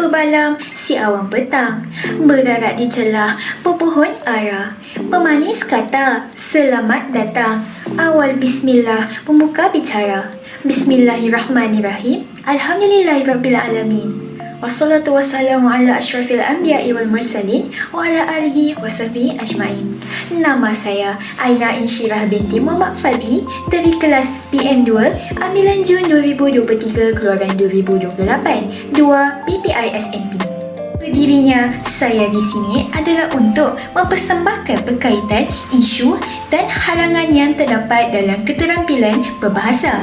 Berbalam si awan petang, berarak di celah pepohon ara. Pemanis kata, selamat datang. Awal bismillah, pembuka bicara. Bismillahirrahmanirrahim. Alhamdulillahirrabbilalamin. Wassalatu wassalamu ala asyrafil anbiya'i wal mursalin wa ala alihi wa sahbihi ajma'in. Nama saya Aina Insyirah binti Muhammad Fadli dari kelas PM2 Ambilan Jun 2023 keluaran 2028 2 PPISNP. Berdirinya saya di sini adalah untuk mempersembahkan berkaitan isu dan halangan yang terdapat dalam keterampilan berbahasa.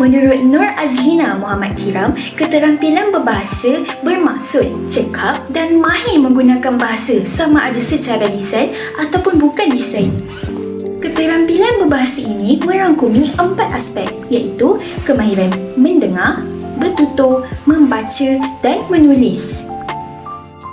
Menurut Nur Azlina Muhammad Kiram, keterampilan berbahasa bermaksud cekap dan mahir menggunakan bahasa sama ada secara lisan ataupun bukan lisan. Keterampilan berbahasa ini merangkumi 4 aspek iaitu kemahiran mendengar, bertutur, membaca dan menulis.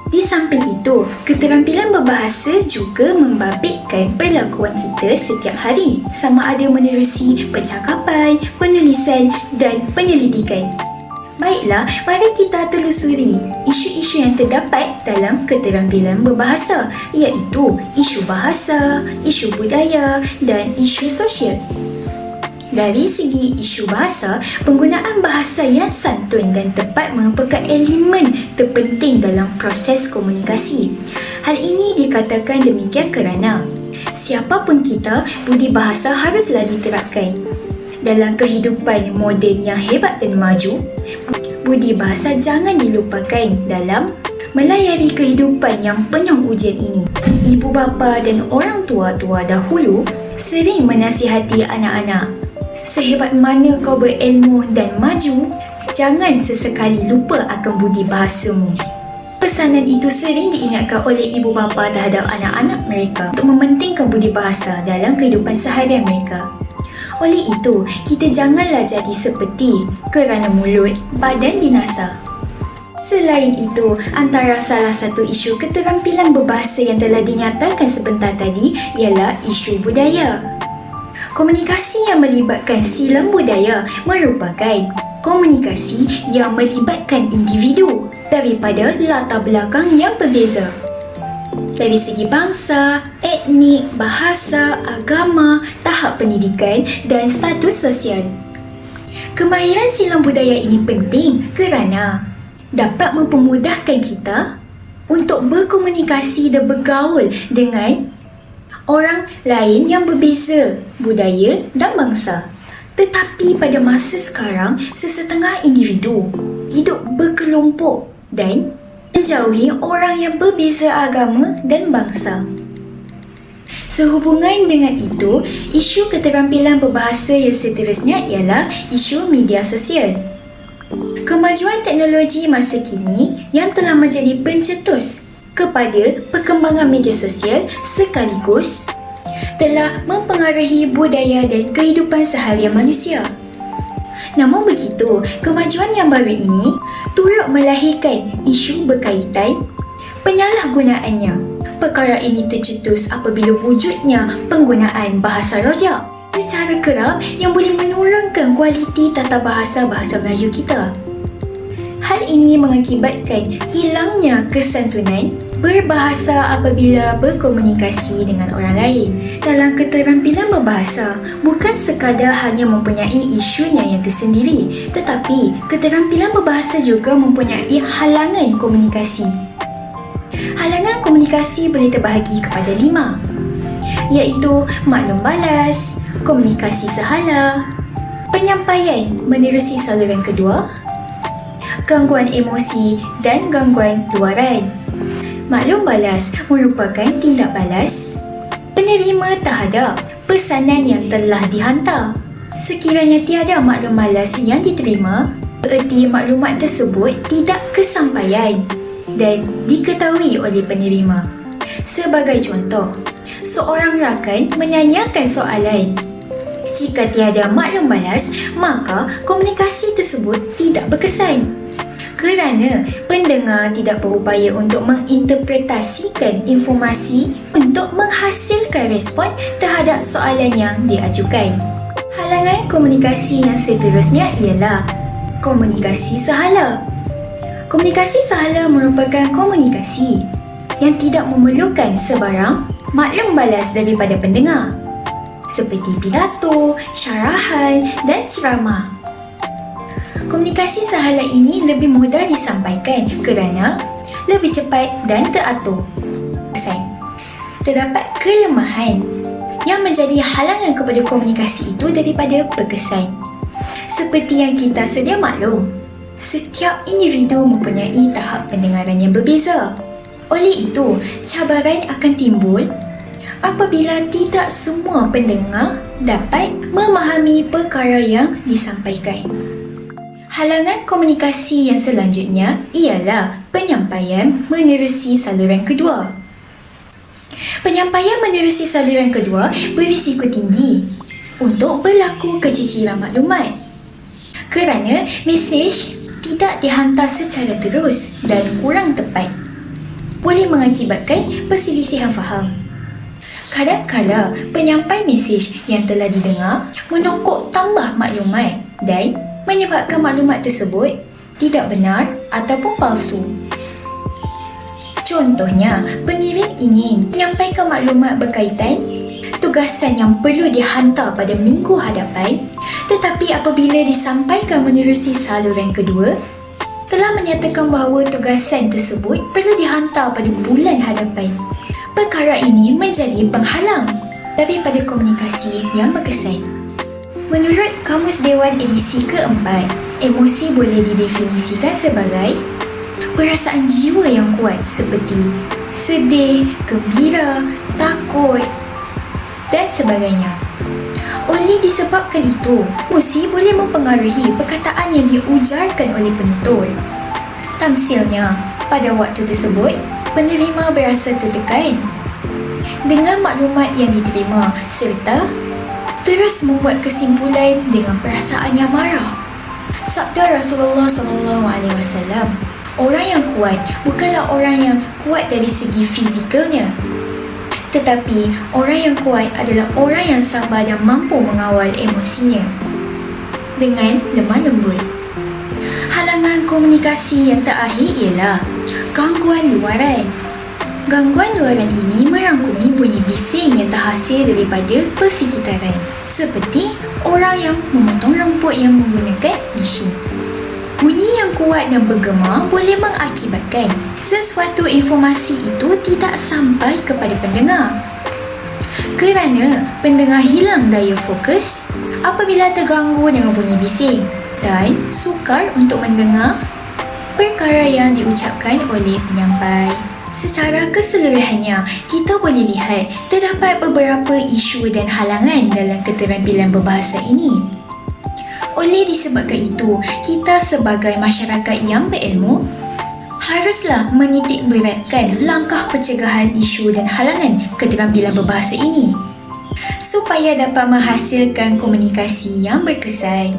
Di samping itu, keterampilan berbahasa juga membabitkan perlakuan kita setiap hari sama ada menerusi percakapan, penulisan dan penyelidikan. Baiklah, mari kita telusuri isu-isu yang terdapat dalam keterampilan berbahasa iaitu isu bahasa, isu budaya dan isu sosial. Dari segi isu bahasa, penggunaan bahasa yang santun dan tepat merupakan elemen terpenting dalam proses komunikasi. Hal ini dikatakan demikian kerana siapapun kita, budi bahasa haruslah diterapkan. Dalam kehidupan moden yang hebat dan maju, budi bahasa jangan dilupakan dalam melayari kehidupan yang penuh ujian ini. Ibu bapa dan orang tua-tua dahulu sering menasihati anak-anak, sehebat mana kau berilmu dan maju, jangan sesekali lupa akan budi bahasamu. Pesanan itu sering diingatkan oleh ibu bapa terhadap anak-anak mereka untuk mementingkan budi bahasa dalam kehidupan seharian mereka. Oleh itu, kita janganlah jadi seperti kerana mulut, badan binasa. Selain itu, antara salah satu isu keterampilan berbahasa yang telah dinyatakan sebentar tadi ialah isu budaya. Komunikasi yang melibatkan silam budaya merupakan komunikasi yang melibatkan individu daripada latar belakang yang berbeza. Dari segi bangsa, etnik, bahasa, agama, tahap pendidikan dan status sosial. Kemahiran silam budaya ini penting kerana dapat mempermudahkan kita untuk berkomunikasi dan bergaul dengan orang lain yang berbeza budaya dan bangsa. Tetapi pada masa sekarang, sesetengah individu hidup berkelompok dan menjauhi orang yang berbeza agama dan bangsa. Sehubungan dengan itu, isu keterampilan berbahasa yang seterusnya ialah isu media sosial. Kemajuan teknologi masa kini yang telah menjadi pencetus kepada perkembangan media sosial sekaligus telah mempengaruhi budaya dan kehidupan seharian manusia. Namun begitu, kemajuan yang baru ini turut melahirkan isu berkaitan penyalahgunaannya. Perkara ini tercetus apabila wujudnya penggunaan bahasa rojak secara kerap yang boleh menurunkan kualiti tata bahasa Melayu kita. Hal ini mengakibatkan hilangnya kesantunan berbahasa apabila berkomunikasi dengan orang lain. Dalam keterampilan berbahasa, bukan sekadar hanya mempunyai isunya yang tersendiri, tetapi keterampilan berbahasa juga mempunyai halangan komunikasi. Halangan komunikasi boleh terbahagi kepada 5, iaitu maklum balas, komunikasi sehala, penyampaian menerusi saluran kedua, gangguan emosi dan gangguan luaran. Maklum balas merupakan tindak balas penerima terhadap pesanan yang telah dihantar. Sekiranya tiada maklum balas yang diterima, bererti maklumat tersebut tidak kesampaian dan diketahui oleh penerima. Sebagai contoh, seorang rakan menanyakan soalan. Jika tiada maklum balas, maka komunikasi tersebut tidak berkesan. Kerana pendengar tidak berupaya untuk menginterpretasikan informasi untuk menghasilkan respon terhadap soalan yang diajukan. Halangan komunikasi yang seterusnya ialah komunikasi sehala. Komunikasi sahala merupakan komunikasi yang tidak memerlukan sebarang maklum balas daripada pendengar, seperti pidato, syarahan dan ceramah. Komunikasi sahala ini lebih mudah disampaikan kerana lebih cepat dan teratur. Terdapat kelemahan yang menjadi halangan kepada komunikasi itu daripada berkesan. Seperti yang kita sedia maklum, setiap individu mempunyai tahap pendengaran yang berbeza. Oleh itu, cabaran akan timbul apabila tidak semua pendengar dapat memahami perkara yang disampaikan. Halangan komunikasi yang selanjutnya ialah penyampaian menerusi saluran kedua. Penyampaian menerusi saluran kedua berisiko tinggi untuk berlaku keciciran maklumat kerana mesej tidak dihantar secara terus dan kurang tepat, boleh mengakibatkan perselisihan faham. Kadang-kala penyampai mesej yang telah didengar menokok tambah maklumat dan menyebabkan maklumat tersebut tidak benar ataupun palsu. Contohnya, pengirim ingin menyampaikan maklumat berkaitan tugasan yang perlu dihantar pada minggu hadapan, tetapi apabila disampaikan menerusi saluran kedua, telah menyatakan bahawa tugasan tersebut perlu dihantar pada bulan hadapan. Perkara ini menjadi penghalang daripada komunikasi yang berkesan. Menurut Kamus Dewan edisi keempat, emosi boleh didefinisikan sebagai perasaan jiwa yang kuat seperti sedih, gembira, takut dan sebagainya. Oleh disebabkan itu, emosi boleh mempengaruhi perkataan yang diujarkan oleh penutur. Tamsilnya, pada waktu tersebut, penerima berasa tertekan dengan maklumat yang diterima serta terus membuat kesimpulan dengan perasaan yang marah. Sabda Rasulullah SAW, orang yang kuat bukanlah orang yang kuat dari segi fizikalnya, tetapi orang yang kuat adalah orang yang sabar dan mampu mengawal emosinya dengan lemah lembut. Halangan komunikasi yang terakhir ialah gangguan luaran. Gangguan luaran ini merangkumi bunyi bising yang terhasil daripada persekitaran, seperti orang yang memotong rumput yang menggunakan mesin. Bunyi yang kuat dan bergema boleh mengakibatkan sesuatu informasi itu tidak sampai kepada pendengar, kerana pendengar hilang daya fokus apabila terganggu dengan bunyi bising dan sukar untuk mendengar perkara yang diucapkan oleh penyampai. Secara keseluruhannya, kita boleh lihat terdapat beberapa isu dan halangan dalam keterampilan berbahasa ini. Oleh disebabkan itu, kita sebagai masyarakat yang berilmu haruslah menitik beratkan langkah pencegahan isu dan halangan keterampilan berbahasa ini supaya dapat menghasilkan komunikasi yang berkesan.